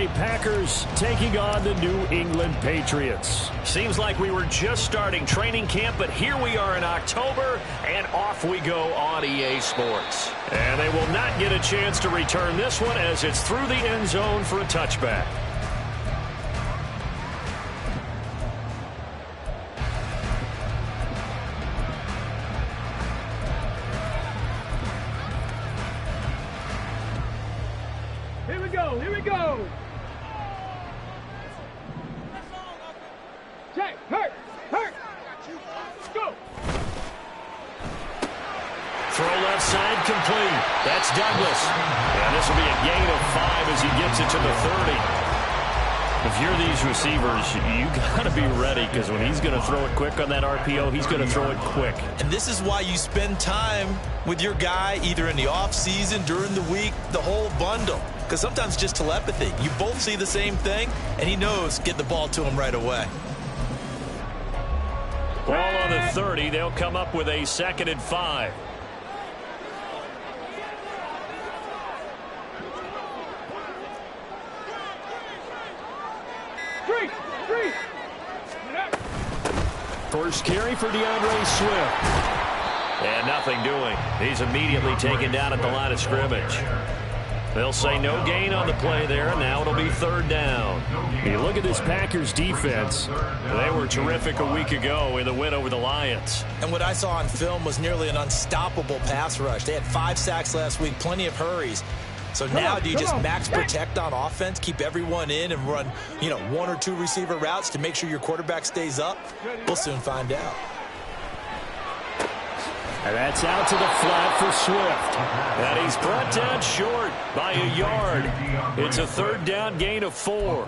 Day Packers taking on the New England Patriots. Seems like we were just starting training camp, but here we are in October, and off we go on EA Sports. And they will not get a chance to return this one as it's through the end zone for a touchback. Here we go. Check. Hurt. Go. Throw left side complete. That's Douglas. And this will be a gain of 5 as he gets it to the 30. If you're these receivers, you got to be ready because when he's going to throw it quick on that RPO, he's going to throw it quick. And this is why you spend time with your guy either in the offseason, during the week, the whole bundle. Because sometimes just telepathy. You both see the same thing, and he knows get the ball to him right away. Ball on the 30. They'll come up with a 2nd and 5. Three. First carry for DeAndre Swift. And nothing doing. He's immediately taken down at the line of scrimmage. They'll say no gain on the play there, and now it'll be 3rd down. You look at this Packers defense. They were terrific a week ago in the win over the Lions. And what I saw on film was nearly an unstoppable pass rush. They had 5 sacks last week, plenty of hurries. So now do you just max protect on offense, keep everyone in, and run, 1 or 2 receiver routes to make sure your quarterback stays up? We'll soon find out. And that's out to the flat for Swift. And he's brought down short by a yard. It's a 3rd down gain of 4.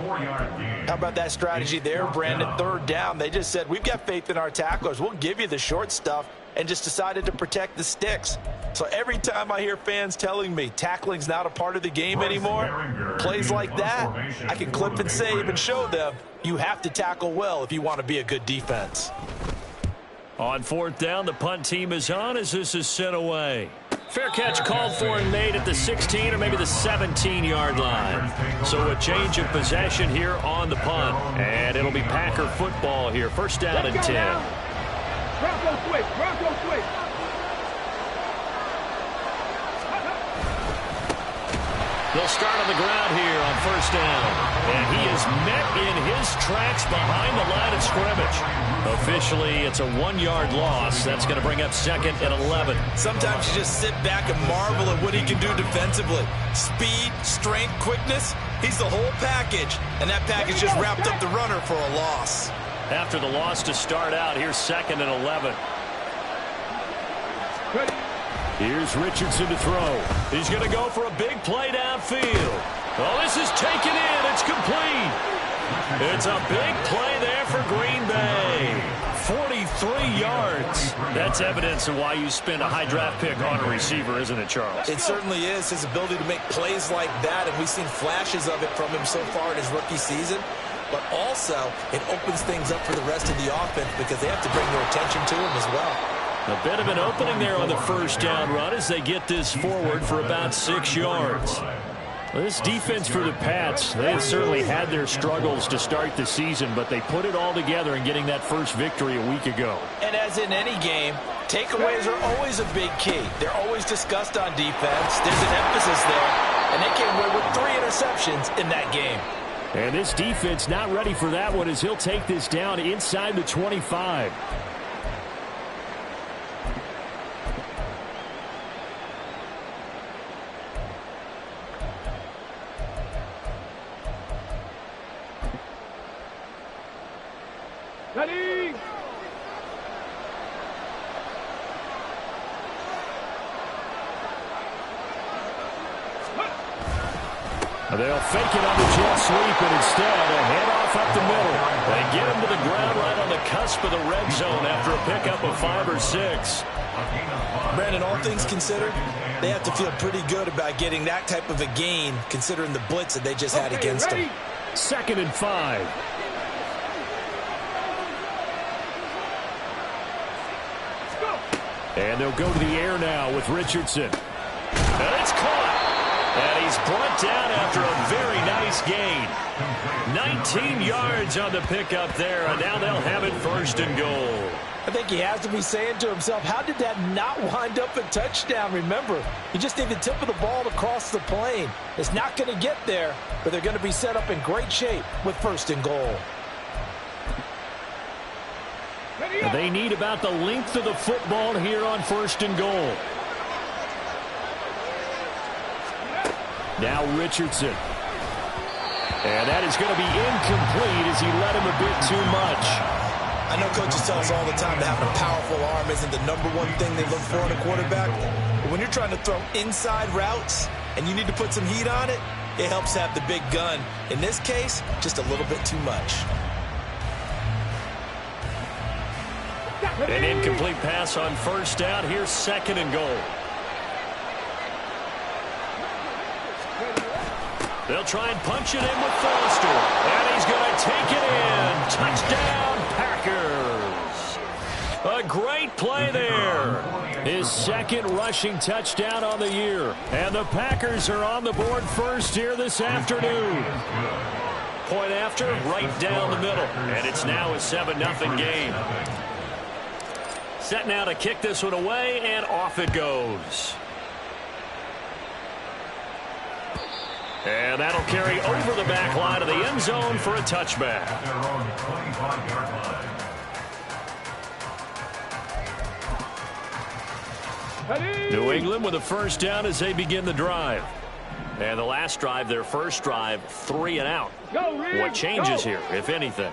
How about that strategy there, Brandon? 3rd down. They just said, we've got faith in our tacklers. We'll give you the short stuff, and just decided to protect the sticks. So every time I hear fans telling me tackling's not a part of the game anymore, plays like that, I can clip and save and show them you have to tackle well if you want to be a good defense. On 4th down, the punt team is on as this is sent away. Fair catch called for and made at the 16 or maybe the 17-yard line. So a change of possession here on the punt. And it'll be Packer football here. 1st down and 10. Bronco switch. They'll start on the ground here on 1st down. And he is met in his tracks behind the line of scrimmage. Officially, it's a 1-yard loss. That's going to bring up 2nd and 11. Sometimes you just sit back and marvel at what he can do defensively. Speed, strength, quickness, he's the whole package. And that package just wrapped up the runner for a loss. After the loss to start out, here's 2nd and 11. Here's Richardson to throw. He's going to go for a big play downfield. Oh, this is taken in. It's complete. It's a big play there for Green Bay. 43 yards. That's evidence of why you spend a high draft pick on a receiver, isn't it, Charles? It certainly is. His ability to make plays like that, and we've seen flashes of it from him so far in his rookie season. But also, it opens things up for the rest of the offense because they have to bring their attention to him as well. A bit of an opening there on the 1st down run as they get this forward for about 6 yards. Well, this defense for the Pats, they have certainly had their struggles to start the season, but they put it all together in getting that first victory a week ago. And as in any game, takeaways are always a big key. They're always discussed on defense. There's an emphasis there, and they came away with 3 interceptions in that game. And this defense not ready for that one as he'll take this down inside the 25. Ready? They'll fake it on the jet sweep, and instead a handoff up the middle. They get him to the ground right on the cusp of the red zone after a pickup of 5 or 6. Brandon, all things considered, they have to feel pretty good about getting that type of a gain considering the blitz that they just had against them. 2nd and 5. And they'll go to the air now with Richardson. And it's caught. And he's brought down after a very nice gain. 19 yards on the pickup there, and now they'll have it first and goal. I think he has to be saying to himself, how did that not wind up a touchdown? Remember, you just need the tip of the ball to cross the plane. It's not going to get there, but they're going to be set up in great shape with first and goal. They need about the length of the football here on first and goal. Now Richardson. And that is going to be incomplete as he led him a bit too much. I know coaches tell us all the time that having a powerful arm isn't the #1 thing they look for in a quarterback. But when you're trying to throw inside routes and you need to put some heat on it, it helps have the big gun. In this case, just a little bit too much. An incomplete pass on first down. Here's second and goal. They'll try and punch it in with Foster. And he's going to take it in. Touchdown, Packers. A great play there. His second rushing touchdown on the year. And the Packers are on the board first here this afternoon. Point after, right down the middle. And it's now a 7-0 game. Set now to kick this one away, and off it goes. And that'll carry over the back line of the end zone for a touchback. New England with a first down as they begin the drive. And the last drive, their first drive, 3 and out. What changes here, if anything?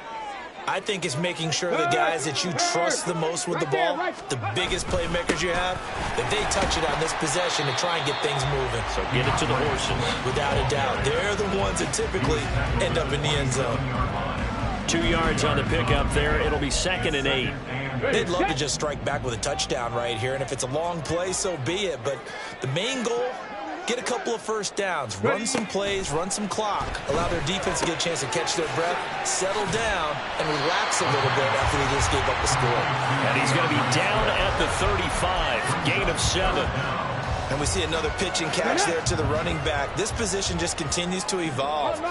I think it's making sure the guys that you trust the most with the ball, the biggest playmakers you have, that they touch it on this possession to try and get things moving. So get it to the horses. Without a doubt. They're the ones that typically end up in the end zone. 2 yards on the pickup there. It'll be 2nd and 8. They'd love to just strike back with a touchdown right here, and if it's a long play, so be it. But the main goal, get a couple of first downs, run some plays, run some clock, allow their defense to get a chance to catch their breath, settle down, and relax a little bit after they just gave up the score. And he's going to be down at the 35, gain of 7. And we see another pitch and catch there to the running back. This position just continues to evolve.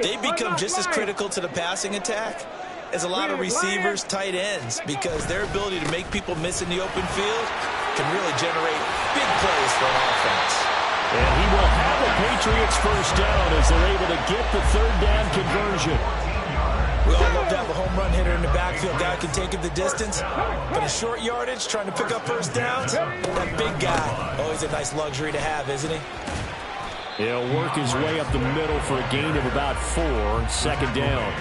They become just as critical to the passing attack as a lot of receivers, tight ends, because their ability to make people miss in the open field can really generate big plays for an offense. And he will have the Patriots first down as they're able to get the third down conversion. We all love to have a home run hitter in the backfield. Guy can take it the distance. But a short yardage, trying to pick up first downs, that big guy, always a nice luxury to have, isn't he? He'll work his way up the middle for a gain of about 4, 2nd down.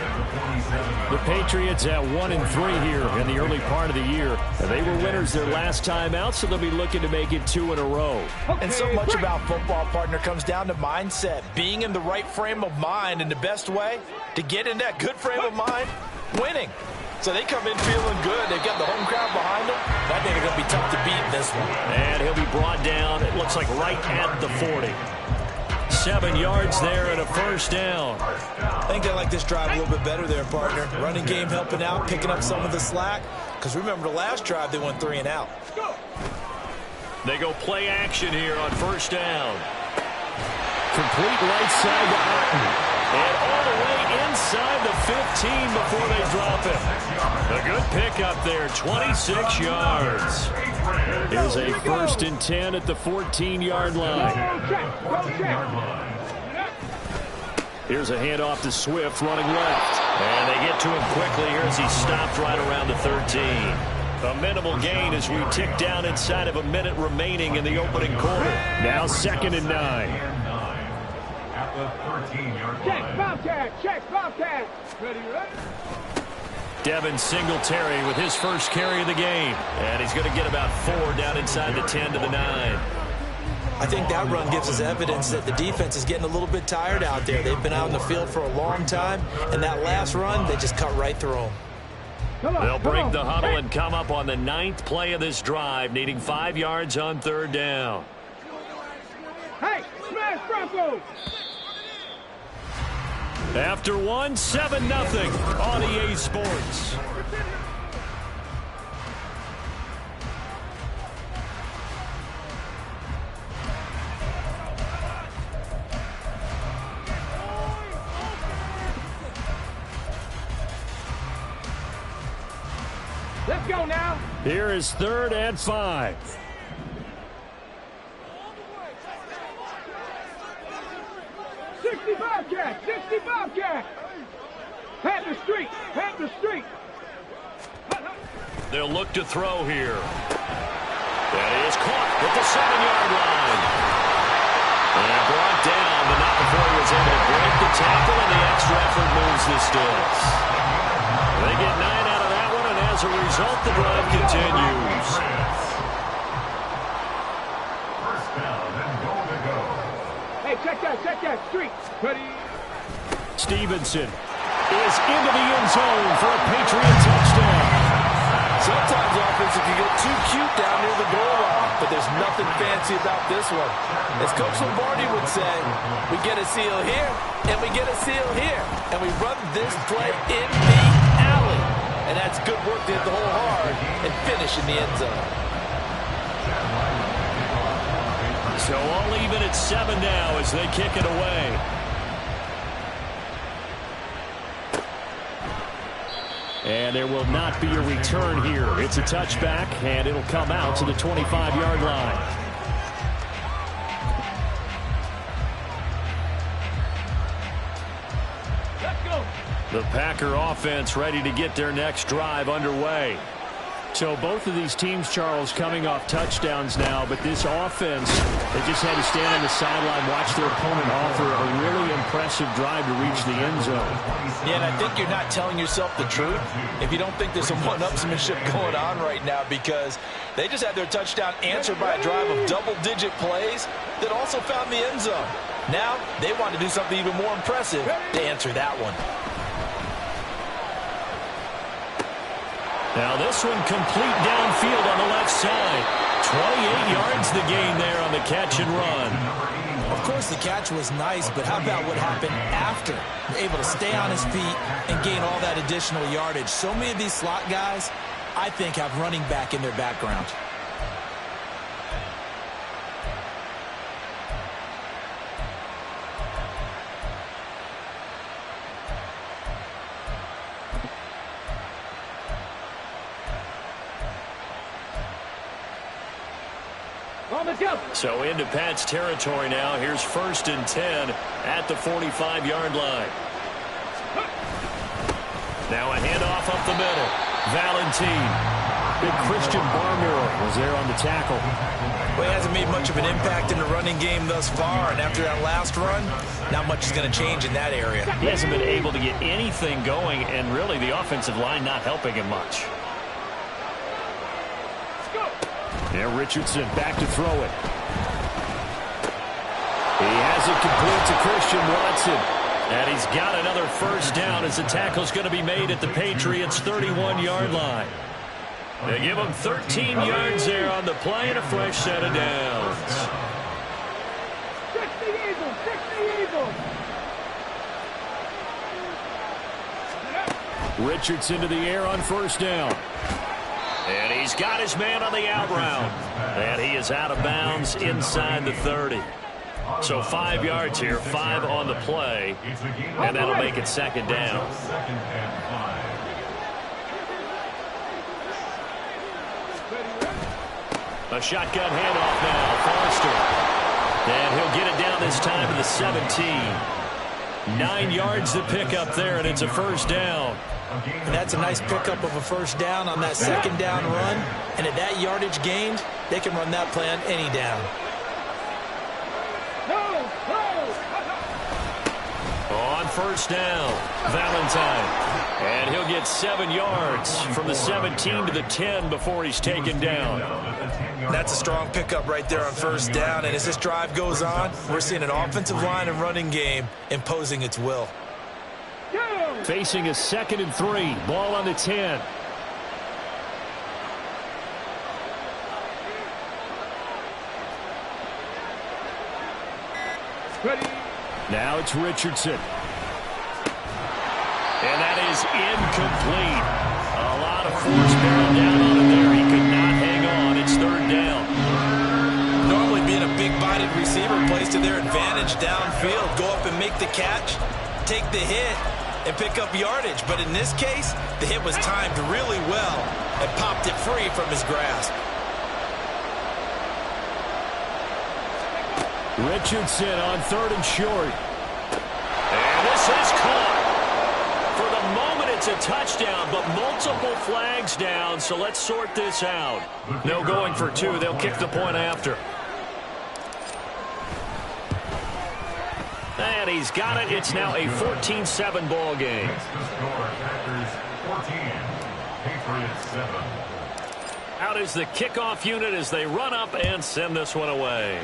The Patriots at 1 and 3 here in the early part of the year. They were winners their last time out, so they'll be looking to make it 2 in a row. And so much about football, partner, comes down to mindset. Being in the right frame of mind, and the best way to get in that good frame of mind, winning. So they come in feeling good. They've got the home crowd behind them. I think it's going to be tough to beat in this one. And he'll be brought down, it looks like right at the 40. 7 yards there and a first down. I think they like this drive a little bit better there, partner. Running game helping out, picking up some of the slack. Because remember, the last drive, they went 3 and out. They go play action here on first down. Complete right side to Otten. And all the way inside the 15 before they drop him. A good pickup there, 26 yards. Here's a 1st and 10 at the 14-yard line. Here's a handoff to Swift running left. And they get to him quickly here as he stopped right around the 13. A minimal gain as we tick down inside of a minute remaining in the opening quarter. Now 2nd and 9. Check, Bobcat, check, Bobcat. Ready, ready? Devin Singletary with his first carry of the game. And he's going to get about 4 down inside the 10 to the 9. I think that run gives us evidence that the defense is getting a little bit tired out there. They've been out in the field for a long time, and that last run, they just cut right through them. They'll break the huddle and come up on the 9th play of this drive, needing 5 yards on 3rd down. Hey, smash Bronco! After 1, 7-0 on EA Sports. Let's go now. Here is 3rd and 5. Bobcat, 60 Bobcat. Panther Street, Panther Street. They'll look to throw here. That is caught at the 7-yard line. And brought down, but not before he was able to break the tackle, and the extra effort moves the sticks. They get 9 out of that one, and as a result, the drive continues. Hey, check that street. Ready? Stevenson is into the end zone for a Patriot touchdown. Sometimes offense can get too cute down near the goal line, but there's nothing fancy about this one. As Coach Lombardi would say, we get a seal here, and we get a seal here, and we run this play in the alley. And that's good work to hit the hole hard and finish in the end zone. So all even at 7 now as they kick it away. And there will not be a return here. It's a touchback, and it'll come out to the 25-yard line. Let's go. The Packer offense ready to get their next drive underway. So both of these teams, Charles, coming off touchdowns now, but this offense, they just had to stand on the sideline, watch their opponent offer a really impressive drive to reach the end zone. Yeah, and I think you're not telling yourself the truth if you don't think there's some one-upsmanship going on right now, because they just had their touchdown answered by a drive of double-digit plays that also found the end zone. Now they want to do something even more impressive to answer that one. Now this one complete downfield on the left side. 28 yards the gain there on the catch and run. Of course, the catch was nice, but how about what happened after? Able to stay on his feet and gain all that additional yardage. So many of these slot guys, I think, have running back in their background. So into Pat's territory now. Here's 1st and 10 at the 45-yard line. Now a handoff up the middle. Valentine. Big Christian Barmore was there on the tackle. Well, he hasn't made much of an impact in the running game thus far, and after that last run, not much is going to change in that area. He hasn't been able to get anything going, and really the offensive line not helping him much. Now Richardson back to throw it. He has it complete to Christian Watson. And he's got another 1st down as the tackle's going to be made at the Patriots' 31-yard line. They give him 13 yards there on the play and a fresh set of downs. 60 Eagles, 60 Eagles. Richardson to the air on 1st down. And he's got his man on the out route. And he is out of bounds inside the 30. So 5 yards here, 5 on the play. And that'll make it 2nd down. A shotgun handoff now, Foster. And he'll get it down this time to the 17. 9 yards to pick up there, and it's a 1st down. And that's a nice pickup of a 1st down on that 2nd down run. And at that yardage gained, they can run that play on any down. On 1st down, Valentine. And he'll get 7 yards from the 17 to the 10 before he's taken down. That's a strong pickup right there on 1st down. And as this drive goes on, we're seeing an offensive line and running game imposing its will. Facing a 2nd and 3. Ball on the 10. Ready. Now it's Richardson. And that is incomplete. A lot of force barrel down on it there. He could not hang on. It's 3rd down. Normally being a big-bodied receiver plays to their advantage downfield. Go up and make the catch, take the hit, and pick up yardage. But in this case, the hit was timed really well and popped it free from his grasp. Richardson on 3rd and short. And this is caught. For the moment, it's a touchdown, but multiple flags down, so let's sort this out. No going for 2. They'll kick the point after. And he's got it. It's now a 14-7 ball game. Out is the kickoff unit as they run up and send this one away.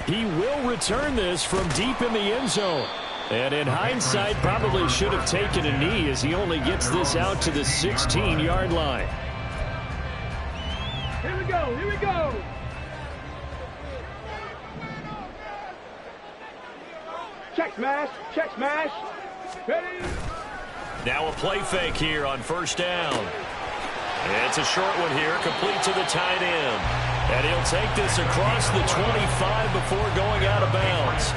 He will return this from deep in the end zone. And in hindsight, probably should have taken a knee as he only gets this out to the 16-yard line. Here we go, here we go. Check smash. Ready? Now a play fake here on 1st down. It's a short one here, complete to the tight end. And he'll take this across the 25 before going out of bounds.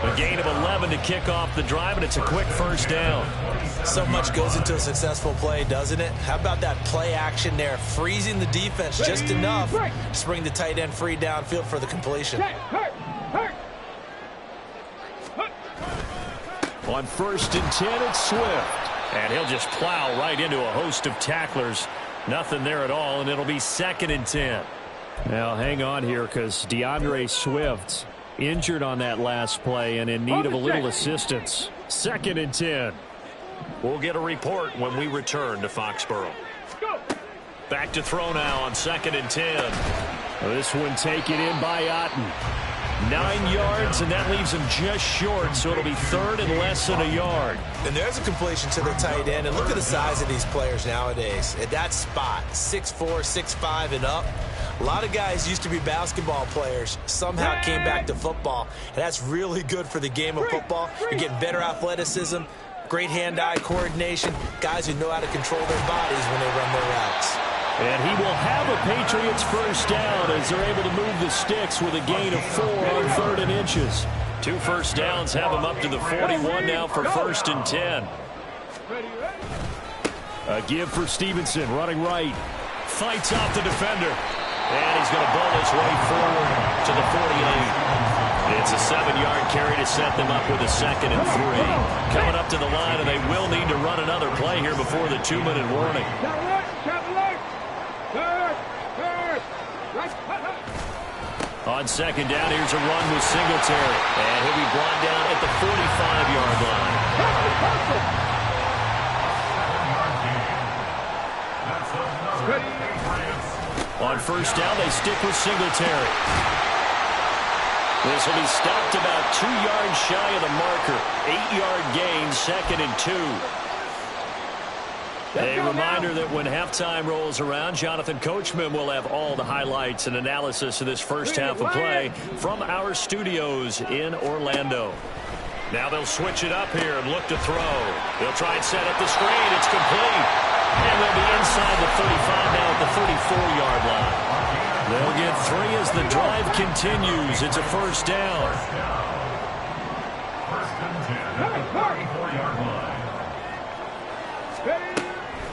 A gain of 11 to kick off the drive, and it's a quick 1st down. So much goes into a successful play, doesn't it? How about that play action there, freezing the defense just enough to bring the tight end free downfield for the completion. Hurt. On 1st and 10, it's Swift. And he'll just plow right into a host of tacklers. Nothing there at all, and it'll be 2nd and 10. Now, hang on here because DeAndre Swift injured on that last play and in need of a little assistance. 2nd and 10. We'll get a report when we return to Foxborough. Back to throw now on 2nd and 10. This one taken in by Otten. 9 yards, and that leaves him just short, so it'll be 3rd and less than a yard. And there's a completion to the tight end, and look at the size of these players nowadays. At that spot, 6'4", 6'5", and up. A lot of guys used to be basketball players, somehow came back to football, and that's really good for the game of football. You're getting better athleticism, great hand-eye coordination, guys who know how to control their bodies when they run their routes. And he will have a Patriots 1st down as they're able to move the sticks with a gain of 4 on 3rd and inches. 2 1st downs have him up to the 41 now for 1st and 10. A give for Stevenson, running right. Fights off the defender. And he's going to ball his way forward to the 48. It's a 7-yard carry to set them up with a 2nd and 3. Coming up to the line, and they will need to run another play here before the 2-minute warning. On 2nd down, here's a run with Singletary. And he'll be brought down at the 45-yard line. On 1st down, they stick with Singletary. This will be stopped about 2 yards shy of the marker. 8-yard gain, 2nd and 2. A reminder that when halftime rolls around, Jonathan Coachman will have all the highlights and analysis of this first half of play from our studios in Orlando. Now they'll switch it up here and look to throw. They'll try and set up the screen. It's complete. And they'll be inside the 35 now at the 34-yard line. They'll get 3 as the drive continues. It's a 1st down.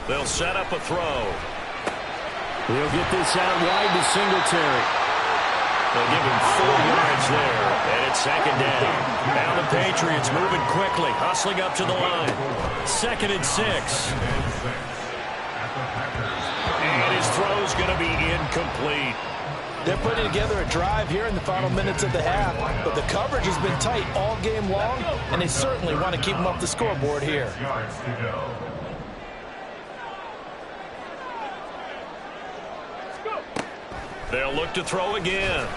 They'll set up a throw. He'll get this out wide to Singletary. They'll give him 4 yards there, and it's 2nd down. Now the Patriots moving quickly, hustling up to the line. 2nd and 6. And his throw's going to be incomplete. They're putting together a drive here in the final minutes of the half, but the coverage has been tight all game long, and they certainly want to keep them up the scoreboard here. They'll look to throw again.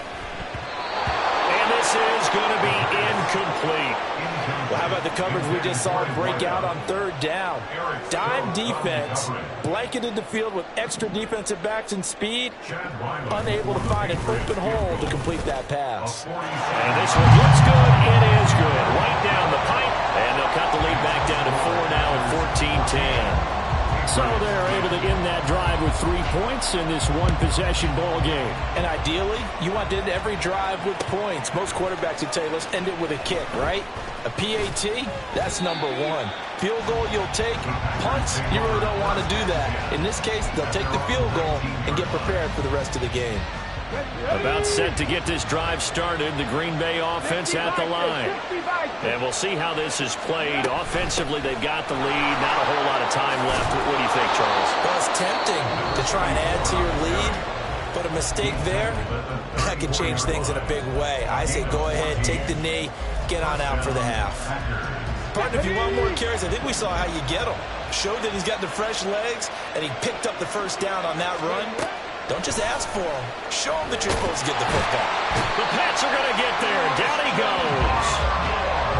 And this is going to be incomplete. Well, how about the coverage we just saw break out on 3rd down? Dime defense, blanketed the field with extra defensive backs and speed, unable to find an open hole to complete that pass. And this one looks good. It is good. Right down the pipe. And they'll cut the lead back down to 4 now at 14-10. So they're able to end that drive with 3 points in this one-possession ball game. And ideally, you want to end every drive with points. Most quarterbacks would tell you, let's end it with a kick, right? A PAT, that's number one. Field goal you'll take. Punts, you really don't want to do that. In this case, they'll take the field goal and get prepared for the rest of the game. About set to get this drive started, the Green Bay offense at the line. And we'll see how this is played. Offensively, they've got the lead. Not a whole lot of time left. What do you think, Charles? Well, it's tempting to try and add to your lead, but a mistake there, that can change things in a big way. I say go ahead, take the knee, get on out for the half. Partner, if you want more carries, I think we saw how you get him. Showed that he's got the fresh legs, and he picked up the first down on that run. Don't just ask for him. Show him that you're supposed to get the football. The Pats are going to get there. Down he goes.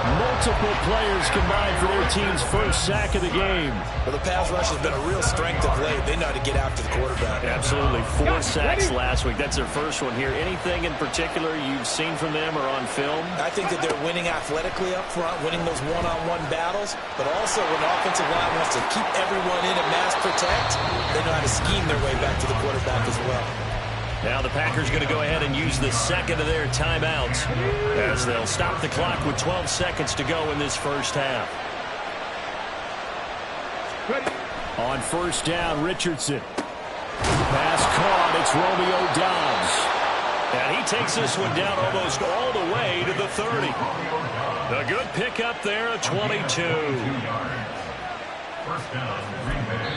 Multiple players combined for their team's first sack of the game. Well, the pass rush has been a real strength of late. They know how to get after the quarterback. Absolutely. 4 sacks last week. That's their first one here. Anything in particular you've seen from them or on film? I think that they're winning athletically up front, winning those one-on-one battles, but also when the offensive line wants to keep everyone in and mass protect, they know how to scheme their way back to the quarterback as well. Now the Packers going to go ahead and use the second of their timeouts as they'll stop the clock with 12 seconds to go in this first half. On first down, Richardson. Pass caught. It's Romeo Doubs. And he takes this one down almost all the way to the 30. A good pickup there, a 22. First down, Green Bay.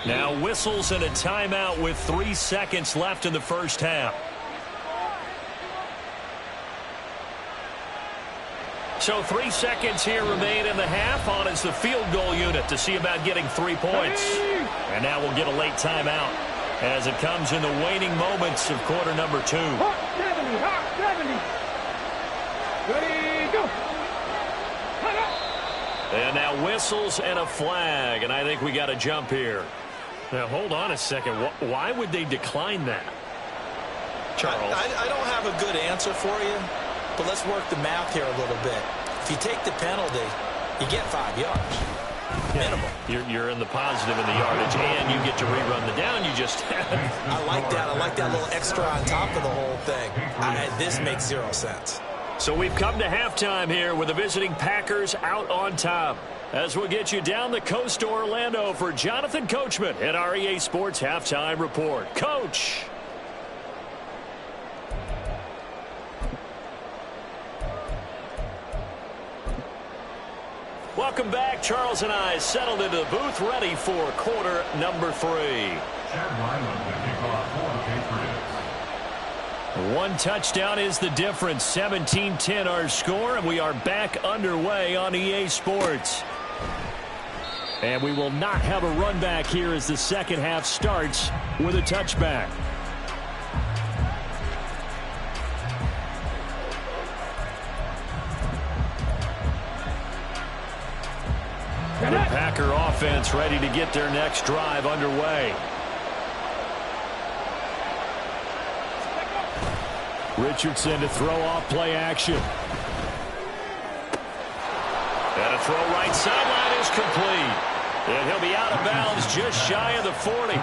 Now whistles and a timeout with 3 seconds left in the first half. So 3 seconds here remain in the half. On is the field goal unit to see about getting 3 points. And now we'll get a late timeout as it comes in the waning moments of quarter number 2. Hot 70, hot 70. Ready, go. And now whistles and a flag, and I think we got a jump here. Now, hold on a second. Why would they decline that? Charles? I don't have a good answer for you, but let's work the math here a little bit. If you take the penalty, you get 5 yards. Minimum. You're in the positive in the yardage, and you get to rerun the down you just had. I like that. I like that little extra on top of the whole thing. This makes 0 sense. So we've come to halftime here with the visiting Packers out on top. As we'll get you down the coast to Orlando for Jonathan Coachman at our EA Sports Halftime Report. Coach. Welcome back. Charles and I settled into the booth ready for quarter number 3. Chad Ryland to kick off for the Patriots. 1 touchdown is the difference. 17-10 our score, and we are back underway on EA Sports. And we will not have a run back here as the second half starts with a touchback. The Packer offense ready to get their next drive underway. Richardson to throw off play action. And a throw right sideline is complete. And he'll be out of bounds just shy of the 40.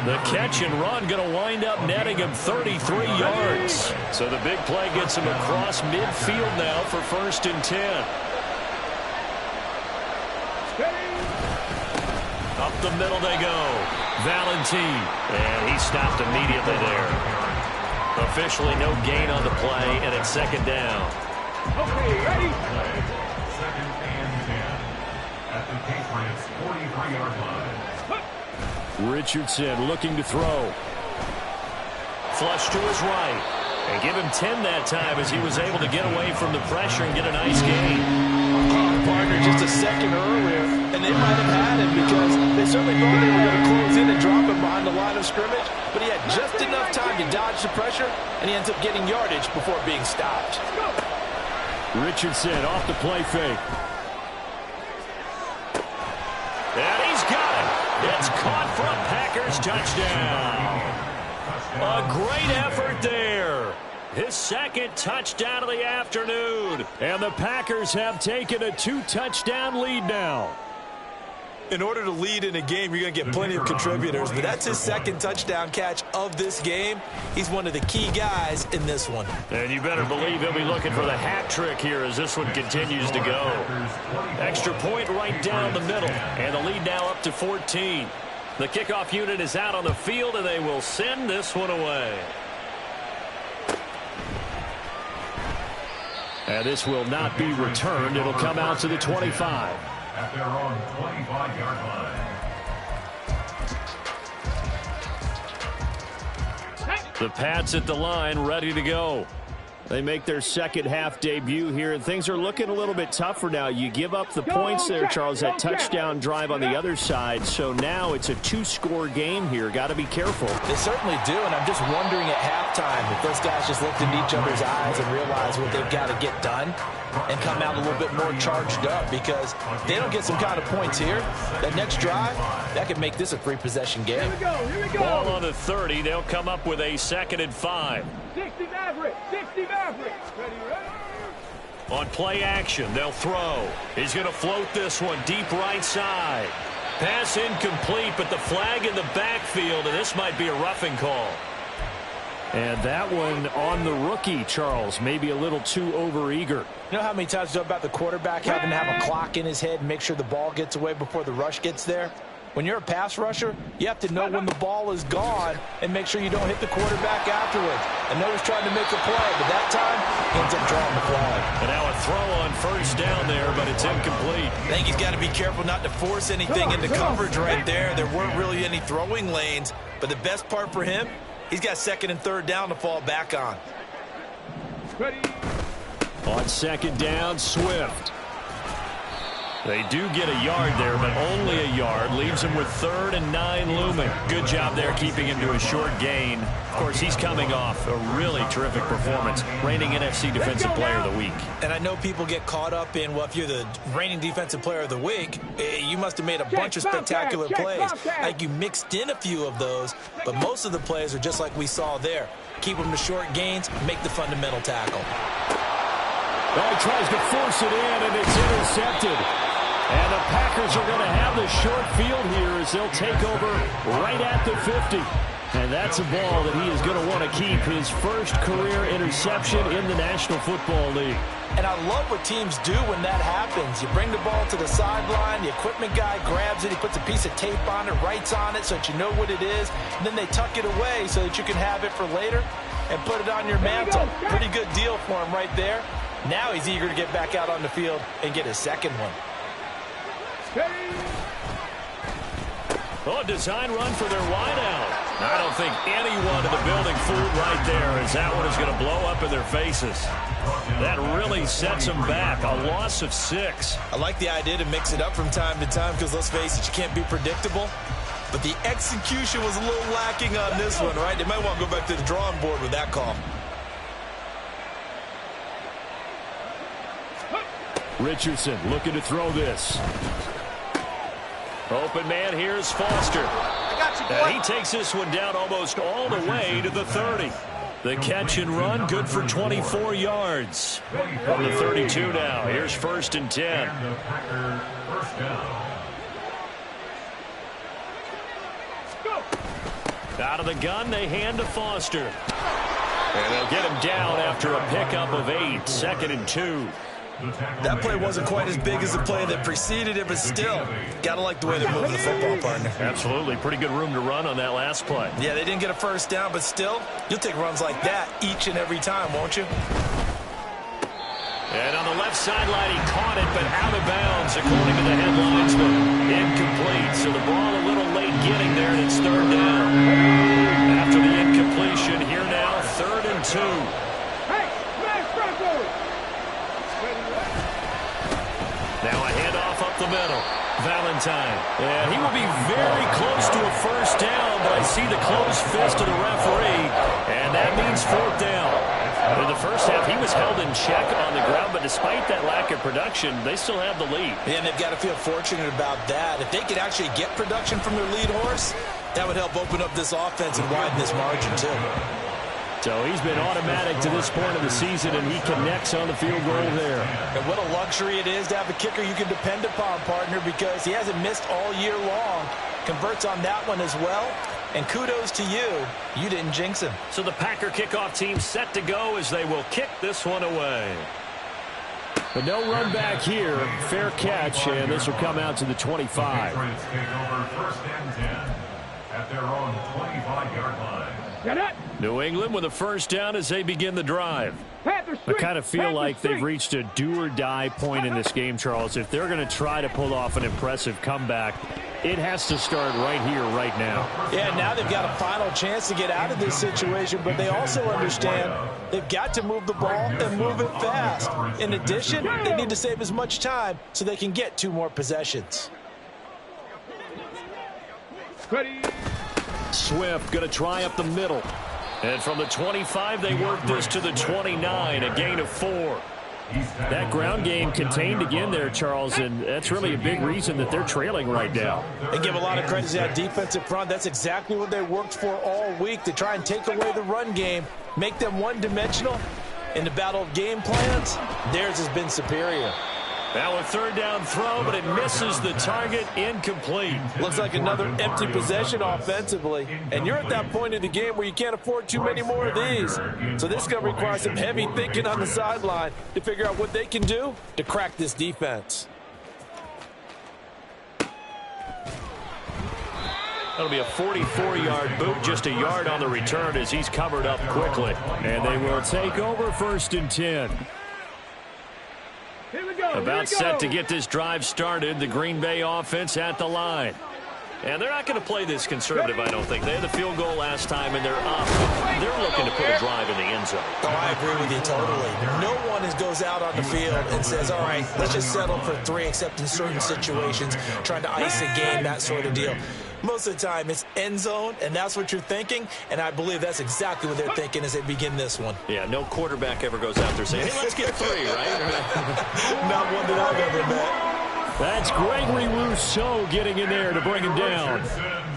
The catch and run going to wind up netting him 33 yards. So the big play gets him across midfield now for 1st and 10. Up the middle they go. Valentine. And he stopped immediately there. Officially no gain on the play, and it's 2nd down. Okay, ready? Second and 10 at the Patriots' 43-yard line. Richardson looking to throw. Flush to his right. And give him 10 that time as he was able to get away from the pressure and get a nice gain. Partner just a second earlier, and they might have had him because they certainly thought they were going to close in and drop him behind the line of scrimmage, but he had just enough time to dodge the pressure, and he ends up getting yardage before being stopped. Richardson off the play fake. And he's got it. It's caught for a Packers touchdown. A great effort there. His 2nd touchdown of the afternoon. And the Packers have taken a 2-touchdown lead now. In order to lead in a game, you're going to get plenty of contributors, but that's his second touchdown catch of this game. He's one of the key guys in this one. And you better believe he'll be looking for the hat trick here as this one continues to go. Extra point right down the middle, and the lead now up to 14. The kickoff unit is out on the field, and they will send this one away. And this will not be returned. It'll come out to the 25. At their own 25-yard line. The Pats at the line, ready to go. They make their second half debut here, and things are looking a little bit tougher now. You give up the points there, Charles, that touchdown drive on the other side. So now it's a two-score game here. Got to be careful. They certainly do, and I'm just wondering at halftime if those guys just looked into each other's eyes and realized what they've got to get done and come out a little bit more charged up, because if they don't get some kind of points here, that next drive, that could make this a three-possession game. Here we go. Ball on the 30. They'll come up with a 2nd and 5. 60 Maverick. 60 Maverick. Ready, ready. On play action, they'll throw. He's going to float this one deep right side. Pass incomplete, but the flag in the backfield, and this might be a roughing call. And that one on the rookie, Charles, maybe a little too overeager. You know how many times we talk about the quarterback having to have a clock in his head and make sure the ball gets away before the rush gets there? When you're a pass rusher, you have to know when the ball is gone and make sure you don't hit the quarterback afterwards. I know he's trying to make a play, but that time, he ends up drawing the flag. And now a throw on first down there, but it's incomplete. I think he's got to be careful not to force anything into coverage right there. There weren't really any throwing lanes, but the best part for him, he's got 2nd and 3rd down to fall back on. Ready. On 2nd down, Swift. They do get a yard there, but only a yard. Leaves him with 3rd and 9 looming. Good job there keeping him to a short gain. Of course, he's coming off a really terrific performance. Reigning NFC Defensive Player of the Week. And I know people get caught up in, well, if you're the reigning Defensive Player of the Week, you must have made a bunch of spectacular plays. Like you mixed in a few of those, but most of the plays are just like we saw there. Keep them to short gains, make the fundamental tackle. Well, he tries to force it in, and it's intercepted. And the Packers are going to have the short field here as they'll take over right at the 50. And that's a ball that he is going to want to keep, his first career interception in the National Football League. And I love what teams do when that happens. You bring the ball to the sideline, the equipment guy grabs it, he puts a piece of tape on it, writes on it so that you know what it is, and then they tuck it away so that you can have it for later and put it on your mantle. Pretty good deal for him right there. Now he's eager to get back out on the field and get his second one. Oh, a design run for their wideout. I don't think anyone in the building fooled right there, as that one is going to blow up in their faces. That really sets them back. A loss of 6. I like the idea to mix it up from time to time because, let's face it, you can't be predictable. But the execution was a little lacking on this one, right? They might want to go back to the drawing board with that call. Richardson looking to throw this. Open man, here's Foster. I got you, boy. And he takes this one down almost all the way to the 30. The catch and run, good for 24 yards. From the 32 now, here's 1st and 10. And the Packers first down. Out of the gun, they hand to Foster. And they'll get him down after a pickup of 8, 2nd and 2. That play wasn't quite as big as the play that preceded it, but still, got to like the way they're moving the football, partner. Absolutely. Pretty good room to run on that last play. Yeah, they didn't get a first down, but still, you'll take runs like that each and every time, won't you? And on the left sideline, he caught it, but out of bounds, according to the head linesman. Incomplete, so the ball a little late getting there, and it's 3rd down. After the incompletion, here now, 3rd and 2. Hey, smash Broncos. Now a handoff up the middle. Valentine. And he will be very close to a first down, but I see the closed fist of the referee, and that means 4th down. In the first half, he was held in check on the ground, but despite that lack of production, they still have the lead. And they've got to feel fortunate about that. If they could actually get production from their lead horse, that would help open up this offense and widen this margin, too. So he's been automatic to this point of the season, and he connects on the field goal there. And what a luxury it is to have a kicker you can depend upon, partner, because he hasn't missed all year long. Converts on that one as well. And kudos to you. You didn't jinx him. So the Packer kickoff team set to go as they will kick this one away. But no run back here. Fair catch, and this will come out to the 25. Patriots take over 1st and 10 at their own 25-yard line. Get it. New England with a first down as they begin the drive. I kind of feel like they've reached a do-or-die point in this game, Charles. If they're going to try to pull off an impressive comeback, it has to start right here, right now. Yeah, now they've got a final chance to get out of this situation, but they also understand they've got to move the ball and move it fast. In addition, they need to save as much time so they can get 2 more possessions. Ready. Swift going to try up the middle. And from the 25, they work this to the 29, a gain of 4. That ground game contained again there, Charles, and that's really a big reason that they're trailing right now. They give a lot of credit to that defensive front. That's exactly what they worked for all week, to try and take away the run game, make them one-dimensional. In the battle of game plans, theirs has been superior. Now a third down throw, but it misses the target, incomplete. Looks like another empty possession offensively. And you're at that point in the game where you can't afford too many more of these. So this is going to require some heavy thinking on the sideline to figure out what they can do to crack this defense. That'll be a 44-yard boot, just a yard on the return as he's covered up quickly. And they will take over 1st and 10. Here we go. About set to get this drive started, the Green Bay offense at the line. And they're not going to play this conservative, I don't think. They had the field goal last time, and they're up. They're looking to put a drive in the end zone. Oh, I agree with you totally. No one goes out on the field and says, all right, let's just settle for 3, except in certain situations, trying to ice a game, that sort of deal. Most of the time, it's end zone, and that's what you're thinking, and I believe that's exactly what they're thinking as they begin this one. Yeah, no quarterback ever goes out there saying, hey, let's get 3, right? Not one that I've ever met. That's Gregory Rousseau getting in there to bring him down.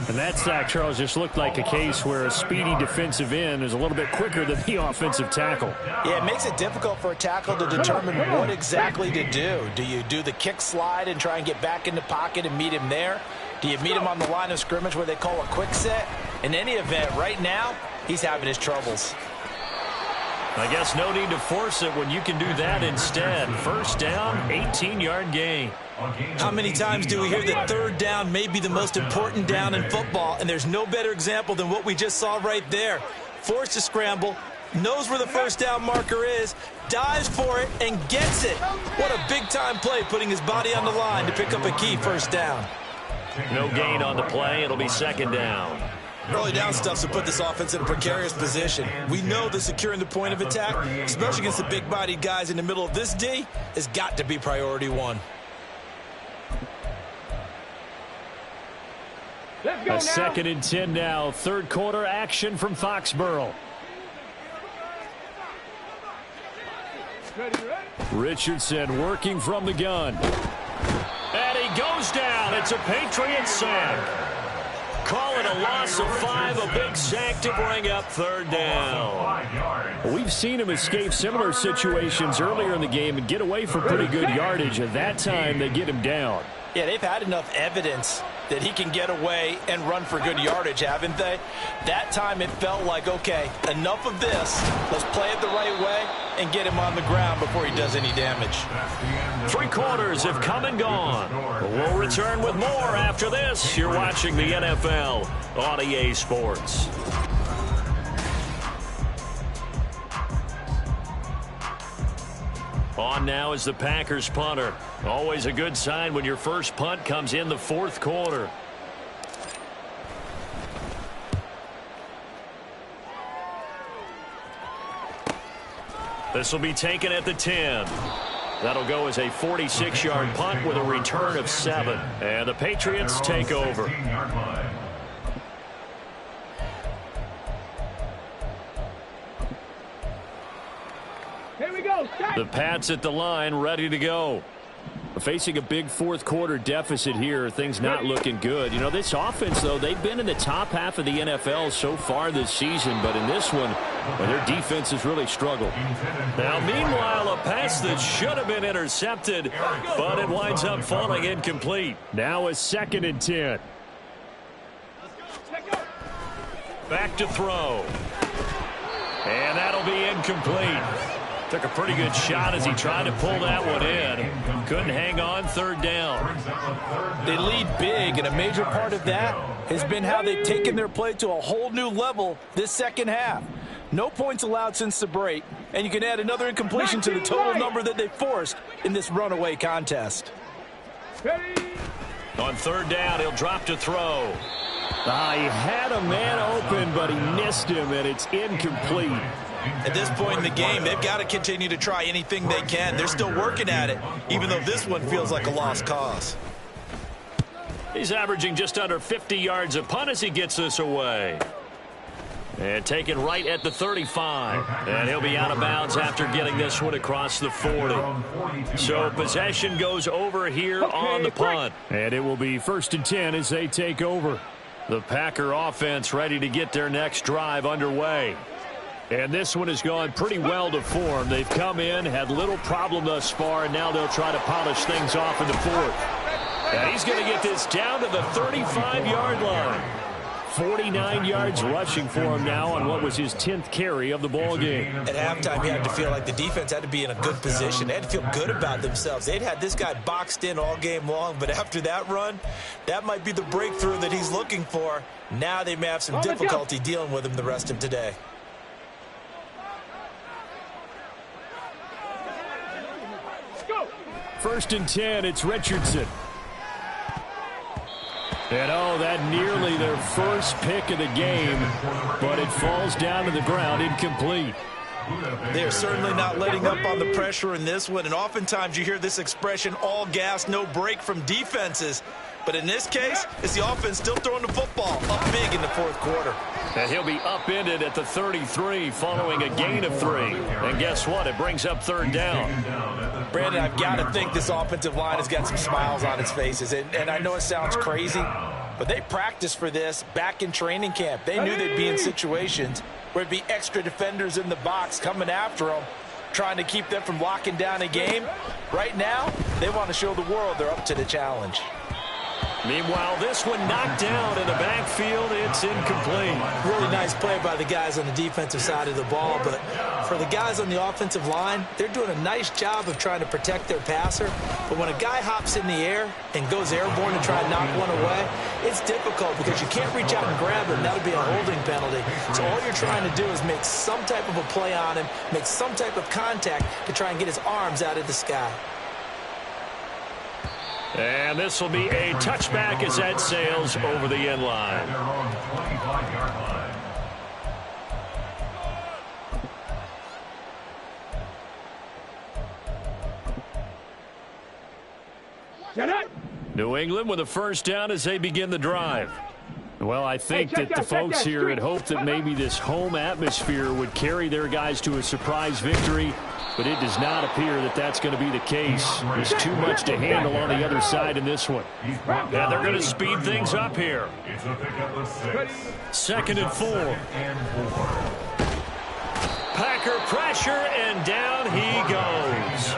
And that sack, Charles, just looked like a case where a speedy defensive end is a little bit quicker than the offensive tackle. Yeah, it makes it difficult for a tackle to determine what exactly to do. Do you do the kick slide and try and get back in the pocket and meet him there? Do you meet him on the line of scrimmage where they call a quick set? In any event, right now, he's having his troubles. I guess no need to force it when you can do that instead. First down, 18-yard gain. How many times do we hear that third down may be the most important down in football, and there's no better example than what we just saw right there. Forced to scramble, knows where the first down marker is, dives for it, and gets it. What a big-time play, putting his body on the line to pick up a key first down. No gain on the play. It'll be 2nd down. Early down stuff to put this offense in a precarious position. We know that securing the point of attack, especially against the big-bodied guys in the middle of this D, has got to be priority 1. Let's go A now. 2nd and 10 now. Third quarter action from Foxborough. Ready. Richardson working from the gun. And he goes down. It's a Patriot sack. Call it a loss of 5, a big sack to bring up 3rd down. We've seen him escape similar situations earlier in the game and get away from pretty good yardage. At that time, they get him down. Yeah, they've had enough evidence that he can get away and run for good yardage, haven't they? That time it felt like, okay, enough of this. Let's play it the right way and get him on the ground before he does any damage. 3 quarters have come and gone. We'll return with more after this. You're watching the NFL on EA Sports. On now is the Packers punter. Always a good sign when your first punt comes in the 4th quarter. This will be taken at the 10. That'll go as a 46-yard punt with a return of 7. And the Patriots take over. Here we go. The Pats at the line, ready to go. Facing a big 4th quarter deficit here, things not looking good. You know, this offense, though, they've been in the top half of the NFL so far this season, but in this one, And their defense has really struggled. Now, meanwhile, a pass that should have been intercepted, but it winds up falling incomplete. Now a 2nd and 10. Back to throw. And that'll be incomplete. Took a pretty good shot as he tried to pull that one in. Couldn't hang on, 3rd down. They lead big, and a major part of that has been how they've taken their play to a whole new level this second half. No points allowed since the break, and you can add another incompletion to the total number that they forced in this runaway contest. On 3rd down, he'll drop to throw. He had a man open, but he missed him, and it's incomplete. At this point in the game, they've got to continue to try anything they can. They're still working at it, even though this one feels like a lost cause. He's averaging just under 50 yards a punt as he gets this away. And taken right at the 35. And he'll be out of bounds after getting this one across the 40. So possession goes over here on the punt. And it will be 1st and 10 as they take over. The Packer offense ready to get their next drive underway. And this one has gone pretty well to form. They've come in, had little problem thus far, and now they'll try to polish things off in the 4th. And he's going to get this down to the 35-yard line. 49 yards rushing for him now on what was his 10th carry of the ball game. At halftime, he had to feel like the defense had to be in a good position. They had to feel good about themselves. They'd had this guy boxed in all game long, but after that run, that might be the breakthrough that he's looking for. Now they may have some difficulty dealing with him the rest of today. First and 10, it's Richardson. And that nearly their first pick of the game, but it falls down to the ground incomplete. They're certainly not letting up on the pressure in this one, and oftentimes you hear this expression, all gas, no break from defenses. But in this case, it's the offense still throwing the football up big in the 4th quarter. And he'll be upended at the 33 following a gain of 3. And guess what? It brings up 3rd down. Brandon, I've got to think this offensive line has got some smiles on its faces. And I know it sounds crazy, but they practiced for this back in training camp. They knew they'd be in situations where it'd be extra defenders in the box coming after them, trying to keep them from locking down a game. Right now, they want to show the world they're up to the challenge. Meanwhile, this one knocked down in the backfield. It's incomplete. Really nice play by the guys on the defensive side of the ball, but for the guys on the offensive line, they're doing a nice job of trying to protect their passer. But when a guy hops in the air and goes airborne to try and knock one away, it's difficult because you can't reach out and grab him. That'll be a holding penalty. So all you're trying to do is make some type of a play on him, make some type of contact to try and get his arms out of the sky. And this will be a touchback as that sails over the end line. New England with a 1st down as they begin the drive. Well, I think that the folks here had hoped that maybe this home atmosphere would carry their guys to a surprise victory, but it does not appear that that's going to be the case. There's too much to handle on the other side in this one. Yeah, they're going to speed things up here. 2nd and 4. Packer pressure, and down he goes.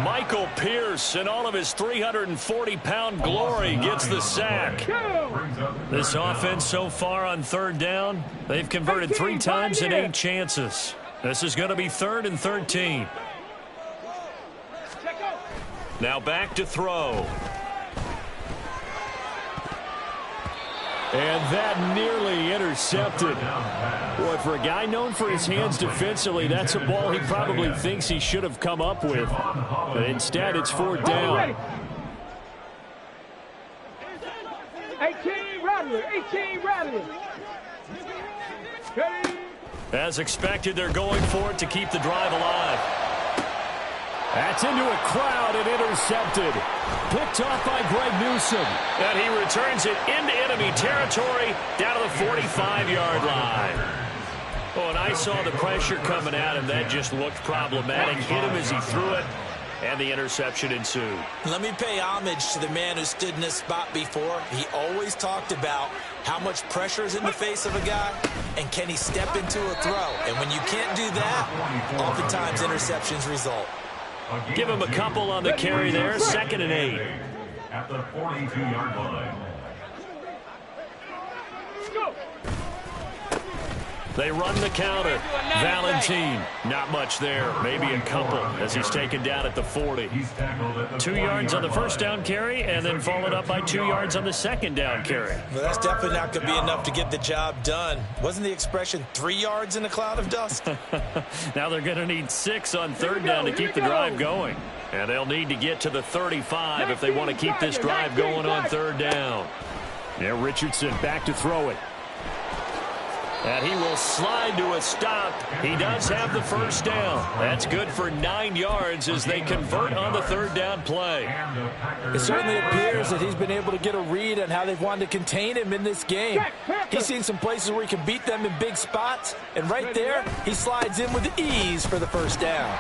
Michael Pierce, in all of his 340-pound glory, gets the sack. This offense so far on 3rd down, they've converted 3 times in 8 chances. This is going to be 3rd and 13. Now back to throw. And that nearly intercepted. Boy, for a guy known for his hands defensively, that's a ball he probably thinks he should have come up with. But instead, it's 4th down. 18 Rattler, 18 Rattler. As expected, they're going for it to keep the drive alive. That's into a crowd and intercepted. Picked off by Greg Newsome. And he returns it into enemy territory down to the 45-yard line. Oh, and I saw the pressure coming at him. That just looked problematic. Hit him as he threw it. and the interception ensued. Let me pay homage to the man who stood in this spot before. He always talked about how much pressure is in the face of a guy, and can he step into a throw? And when you can't do that, oftentimes interceptions result. Give him a couple on the carry there, 2nd and 8. At the 42-yard line. They run the counter. Valentin, not much there. Maybe a couple as he's taken down at the 40. 2 yards on the first down carry and then followed up by 2 yards on the second down carry. Well, that's definitely not going to be enough to get the job done. Wasn't the expression 3 yards in a cloud of dust? Now they're going to need 6 on third down to keep the drive going. And they'll need to get to the 35 if they want to keep this drive going on third down. Now Richardson back to throw it. And he will slide to a stop. He does have the first down. That's good for 9 yards as they convert on the third down play. It certainly appears that he's been able to get a read on how they've wanted to contain him in this game. He's seen some places where he can beat them in big spots. And right there, he slides in with ease for the first down.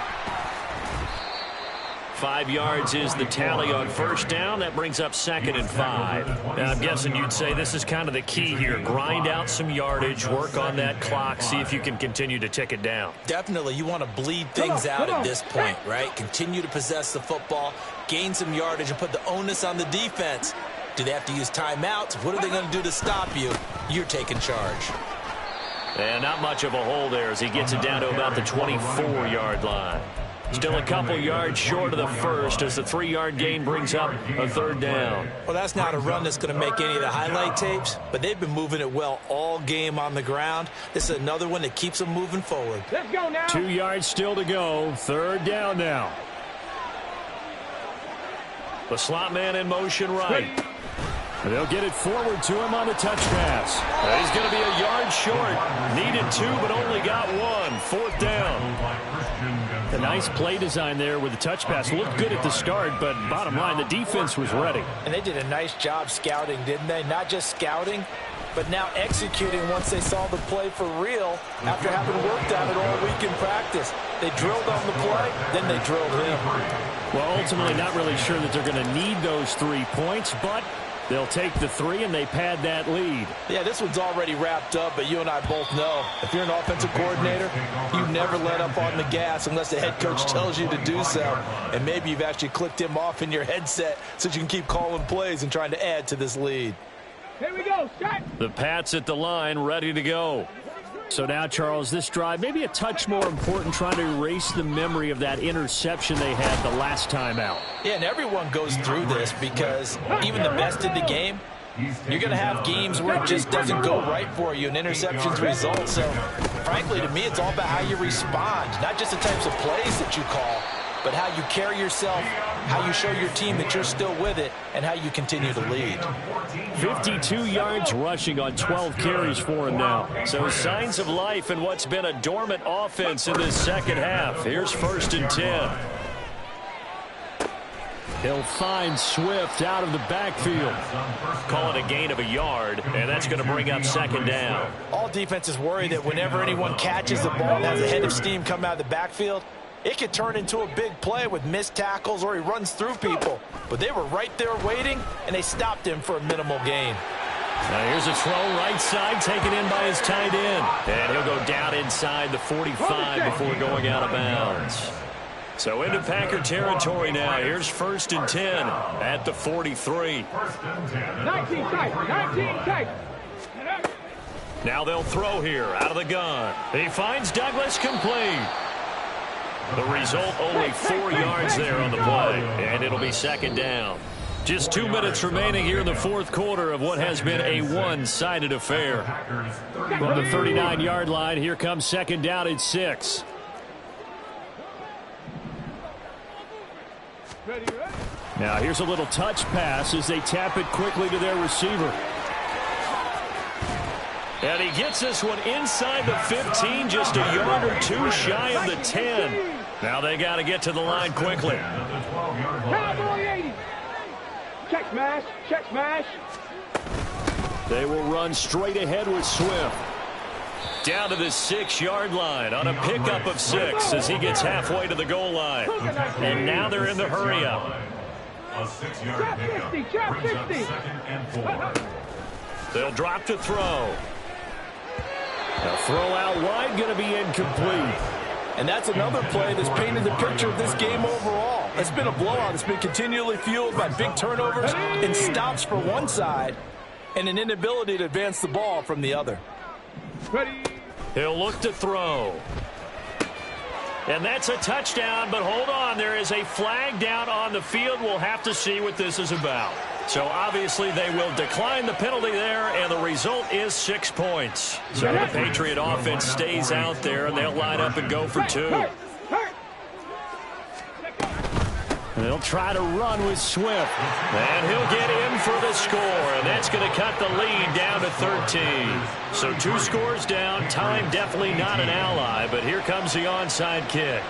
5 yards is the tally on first down. That brings up 2nd and 5. And I'm guessing you'd say this is kind of the key here. Grind out some yardage, work on that clock, see if you can continue to tick it down. Definitely, you want to bleed things out at this point, right? Continue to possess the football, gain some yardage, and put the onus on the defense. Do they have to use timeouts? What are they going to do to stop you? You're taking charge. And not much of a hole there as he gets it down to about the 24-yard line. Still a couple yards short of the first as the 3-yard gain brings up a third down. Well, that's not a run that's going to make any of the highlight tapes, but they've been moving it well all game on the ground. This is another one that keeps them moving forward. Let's go now. 2 yards still to go. Third down now. The slot man in motion right. They'll get it forward to him on the touch pass. He's going to be a yard short. Needed 2, but only got 1. Fourth down. A nice play design there with the touch pass. Looked good at the start, but bottom line, the defense was ready. And they did a nice job scouting, didn't they? Not just scouting, but now executing once they saw the play for real after having worked on it all week in practice. They drilled on the play, then they drilled him. Well, ultimately not really sure that they're going to need those 3 points, but they'll take the 3 and they pad that lead. Yeah, this one's already wrapped up, but you and I both know if you're an offensive coordinator, you never let up on the gas unless the head coach tells you to do so. And maybe you've actually clicked him off in your headset so you can keep calling plays and trying to add to this lead. Here we go, set. The Pats at the line, ready to go. So now, Charles, this drive maybe a touch more important, trying to erase the memory of that interception they had the last time out. Yeah, and everyone goes through this because even the best in the game, you're going to have games where it just doesn't go right for you and interceptions result. So, frankly, to me, it's all about how you respond, not just the types of plays that you call, but how you carry yourself, how you show your team that you're still with it, and how you continue to lead. 52 yards rushing on 12 carries for him now. So signs of life in what's been a dormant offense in this second half. Here's 1st and 10. He'll find Swift out of the backfield. Call it a gain of a yard, and that's going to bring up 2nd down. All defenses worry that whenever anyone catches the ball and has a head of steam come out of the backfield, it could turn into a big play with missed tackles or he runs through people. But they were right there waiting, and they stopped him for a minimal gain. Now here's a throw right side taken in by his tight end. And he'll go down inside the 45 before going out of bounds. So into Packer territory now. Here's 1st and 10 at the 43. 19 tight, 19 tight. Now they'll throw here out of the gun. He finds Douglas complete. The result, only 4 yards there on the play, and it'll be 2nd down. Just 2 minutes remaining here in the fourth quarter of what has been a one-sided affair. From the 39-yard line, here comes 2nd down at 6. Now here's a little touch pass as they tap it quickly to their receiver. And he gets this one inside the 15, just a yard or 2 shy of the 10. Now they got to get to the line quickly. Cowboy 80. Check smash, check smash. They will run straight ahead with Swift. Down to the 6-yard line on a pickup of 6 as he gets halfway to the goal line. And now they're in the hurry-up. A 6-yard pickup brings up 2nd and 4. They'll drop to throw. A throw out wide, going to be incomplete. And that's another play that's painted the picture of this game overall. It's been a blowout. It's been continually fueled by big turnovers and stops for one side and an inability to advance the ball from the other. Ready. He'll look to throw. And that's a touchdown, but hold on. There is a flag down on the field. We'll have to see what this is about. So obviously they will decline the penalty there, and the result is 6 points. So the Patriot offense stays out there, and they'll line up and go for 2. They'll try to run with Swift. And he'll get in for the score, and that's going to cut the lead down to 13. So 2 scores down. Time definitely not an ally, but here comes the onside kick.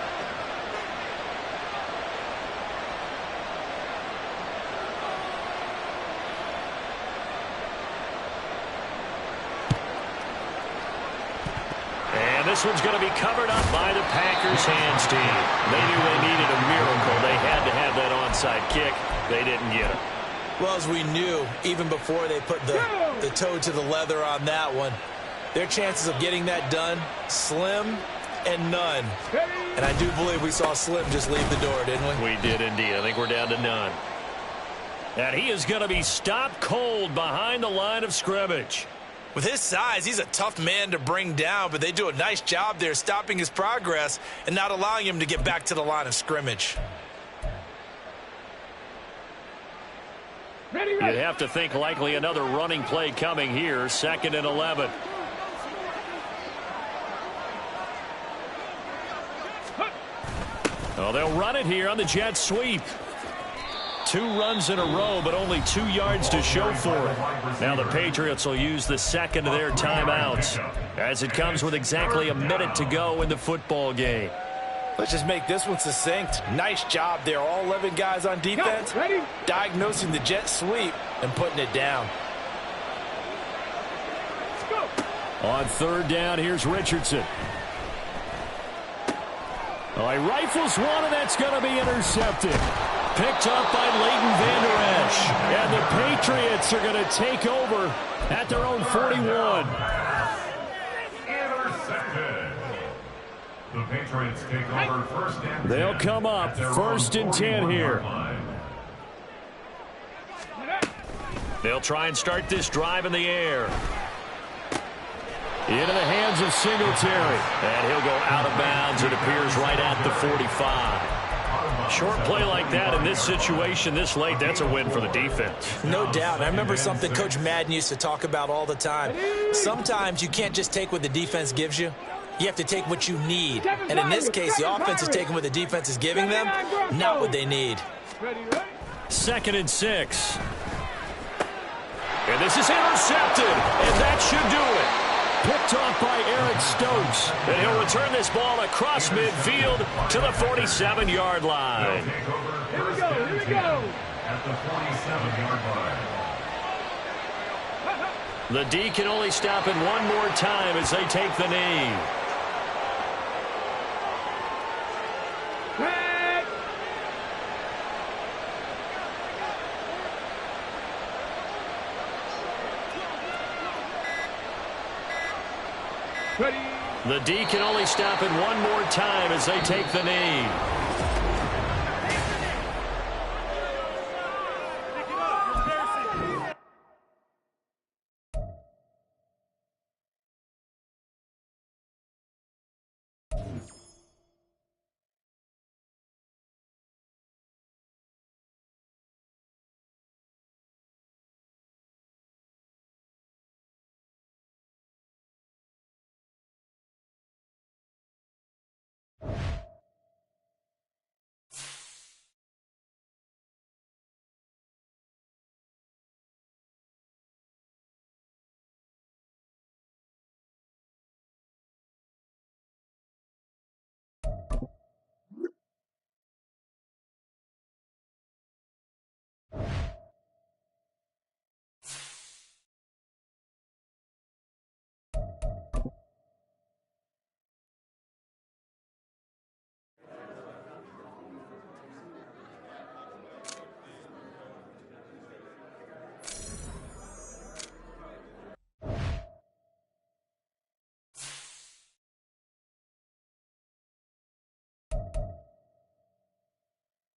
And this one's going to be covered up by the Packers hands team. They knew they needed a miracle. They had to have that onside kick. They didn't get it. Well, as we knew, even before they put the toe to the leather on that one, their chances of getting that done, slim and none. And I do believe we saw Slim just leave the door, didn't we? We did indeed. I think we're down to none. And he is going to be stopped cold behind the line of scrimmage. With his size, he's a tough man to bring down, but they do a nice job there stopping his progress and not allowing him to get back to the line of scrimmage. Ready, You'd ready. have to think likely another running play coming here. 2nd and 11. Oh, they'll run it here on the jet sweep. 2 runs in a row, but only 2 yards to show for it. Now the Patriots will use the second of their timeouts as it comes with exactly a minute to go in the football game. Let's just make this one succinct. Nice job there. All 11 guys on defense, Ready. diagnosing the jet sweep and putting it down. Go. On 3rd down, here's Richardson. Oh, he rifles one, and that's going to be intercepted. Picked up by Leighton Vander Esch. And the Patriots are going to take over at their own 41. Intercepted. The Patriots take over 1st and 10. They'll come up 1st and 10 here. They'll try and start this drive in the air. Into the hands of Singletary. And he'll go out of bounds, it appears, right at the 45. Short play like that in this situation this late, that's a win for the defense. No doubt. I remember something Coach Madden used to talk about all the time. Sometimes you can't just take what the defense gives you. You have to take what you need. And in this case, the offense is taking what the defense is giving them, not what they need. Ready, ready. 2nd and 6. And this is intercepted, and that should do it. Picked off by Eric Stokes. And he'll return this ball across midfield to the 47-yard line. Here we go, here we go. At the 47-yard line. The D can only stop it one more time as they take the knee. Back. Ready. The D can only stop it one more time as they take the knee.